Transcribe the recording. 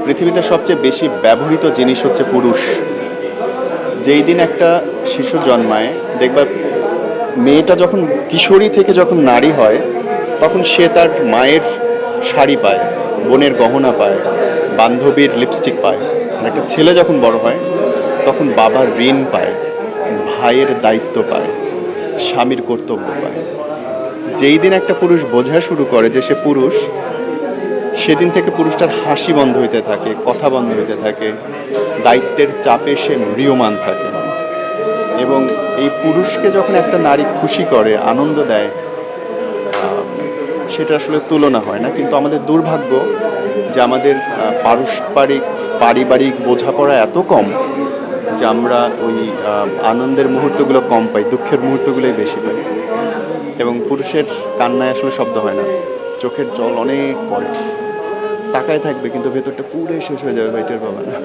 পৃথিবীতে সবচেয়ে বেশি ব্যবহৃত জিনিস হচ্ছে পুরুষ। যেই দিন একটা শিশু জন্মায়, দেখবা মেয়েটা যখন কিশোরী থেকে যখন নারী হয়, তখন সে তার মায়ের শাড়ি পায়, বোনের গহনা পায়, বান্ধবীর লিপস্টিক পায়। আর একটা ছেলে যখন বড় হয়, তখন বাবার ঋণ পায়, ভাইয়ের দায়িত্ব পায়, স্বামীর কর্তব্য পায়। যেই দিন একটা পুরুষ বোঝা শুরু করে যে সে পুরুষ, সেদিন থেকে পুরুষটার হাসি বন্ধ হইতে থাকে, কথা বন্ধ হইতে থাকে, দায়িত্বের চাপে সে ম্রিয়মাণ থাকে। এবং এই পুরুষকে যখন একটা নারী খুশি করে, আনন্দ দেয়, সেটা আসলে তুলনা হয় না। কিন্তু আমাদের দুর্ভাগ্য যে আমাদের পারিবারিক বোঝাপড়া এত কম যে আমরা ওই আনন্দের মুহূর্তগুলো কম পাই, দুঃখের মুহূর্তগুলোই বেশি পাই। এবং পুরুষের কান্নায় আসলে শব্দ হয় না, চোখের জল অনেক পড়ে, তাকায় থাকবে কিন্তু ভেতরটা পুরো শেষ হয়ে যাবে, ভাই টের পাবে না।